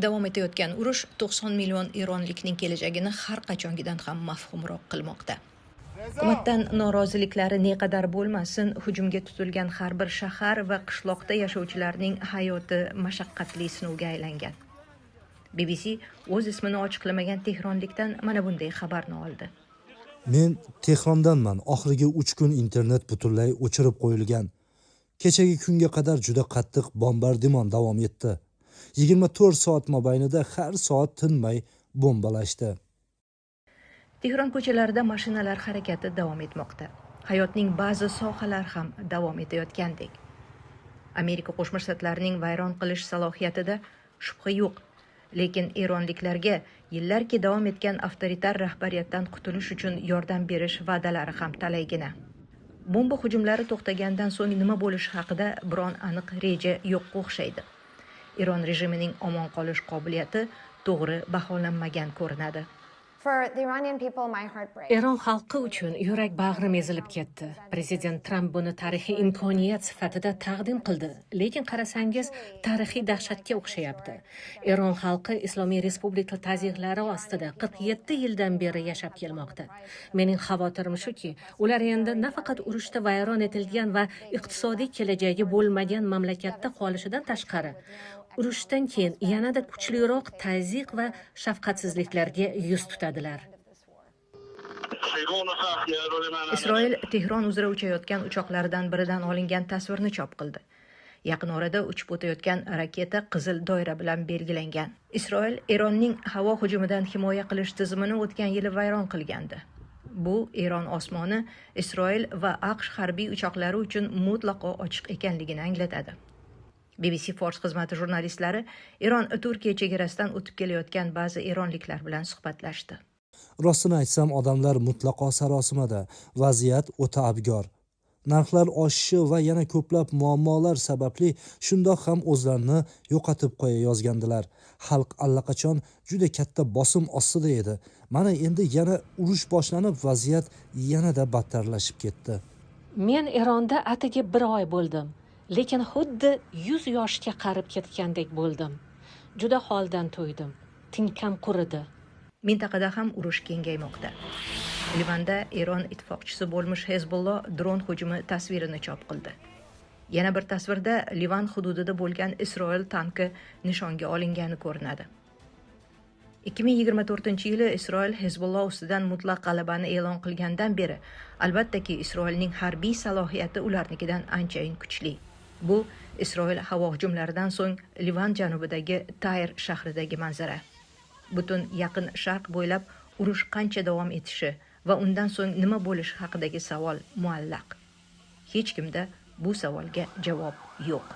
Davom etayotgan urush 90 million eronlikning kelajagini har qachongidan ham mafhumroq qilmoqda. Hukumatdan noroziliklari ne qadar bo'lmasin, hujumga tutilgan har bir shahar va qishloqda yashovchilarning hayoti mashaqqatli sinovga aylangan. BBC o'z ismini ochiqlamagan tehronlikdan mana bunday xabarni oldi. Men Tehrondanman. Oxirgi 3 kun internet butunlay o'chirib qo'yilgan. Kechagi kunga qadar juda qattiq bombardimon davom etdi. 24 soat mobaynida har soat tinmay bombalashdi. Tehron ko'chalarida mashinalar harakati davom etmoqda. Hayotning ba'zi sohalari ham davom etayotgandek. Amerika Qo'shma Shtatlarining vayron qilish salohiyatida shubha yo'q. Lekin eronliklarga yillarki davom etgan avtoritar rahbariyatdan qutulish uchun yordam berish va'dalari ham talaygina. Bomba hujumlari to'xtagandan so'ng nima bo'lishi haqida biron aniq reja yo'qqa o'xshaydi. Eron rejimining omon qolish qobiliyati to'g'ri baholanmagan ko'rinadi. Eron xalqi uchun yurak bag'rim ezilib ketdi. Prezident Tramp buni tarixiy imkoniyat sifatida taqdim qildi. Lekin qarasangiz, tarixiy dahshatga o'xshayapti. Eron xalqi Islomiy Respublika tazyiqlari ostida 47 yildan beri yashab kelmoqda. Mening xavotirim shuki, ular endi nafaqat urushda vayron etilgan va iqtisodiy kelajagi bo'lmagan mamlakatda qolishidan tashqari, urushdan keyin yanada kuchliroq tazyiq va shafqatsizliklarga yuz tutadilar. Isroil Tehron uzra uchayotgan uchoqlardan biridan olingan tasvirni chop qildi. Yaqin orada uchib o'tayotgan raketa qizil doira bilan belgilangan. Isroil Eronning havo hujumidan himoya qilish tizimini o'tgan yili vayron qilgandi. Bu Eron osmoni Isroil va AQSh harbiy uchoqlari uchun mutlaqo ochiq ekanligini anglatadi. BBC Fors xizmati jurnalistlari Eron-Turkiya chegarasidan o'tib kelayotgan ba'zi eronliklar bilan suhbatlashdi. Rostini aytsam, odamlar mutlaqo sarosimada, vaziyat o'ta abgor. Narxlar oshishi va yana ko'plab muammolar sababli shundoq ham o'zlarini yo'qotib qo'ya yozgandilar. Xalq allaqachon juda katta bosim ostida edi. Mana endi yana urush boshlanib, vaziyat yanada battarlashib ketdi. Men Eronda atigi 1 oy bo'ldim. Lekin xuddi 100 yoshga qarib ketgandek bo'ldim. Juda holdan to'ydim. Tinkam quridi. Mintaqada ham urush kengaymoqda. Livanda Eron ittifoqchisi bo'lmish Hezbollah dron hujumi tasvirini chop qildi. Yana bir tasvirda Livan hududida bo'lgan Isroil tanki nishonga olingani ko'rinadi. 2024-yili Isroil Hezbollah ustidan mutlaq g'alabani e'lon qilgandan beri, albattaki Isroilning harbiy salohiyati ularnikidan anchayin kuchli. Bu Isroil havo hujumlaridan so'ng Livan janubidagi Tayr shahridagi manzara. Butun yaqin sharq bo'ylab urush qancha davom etishi va undan so'ng nima bo'lishi haqidagi savol muallaq. Hech kimda bu savolga javob yo'q.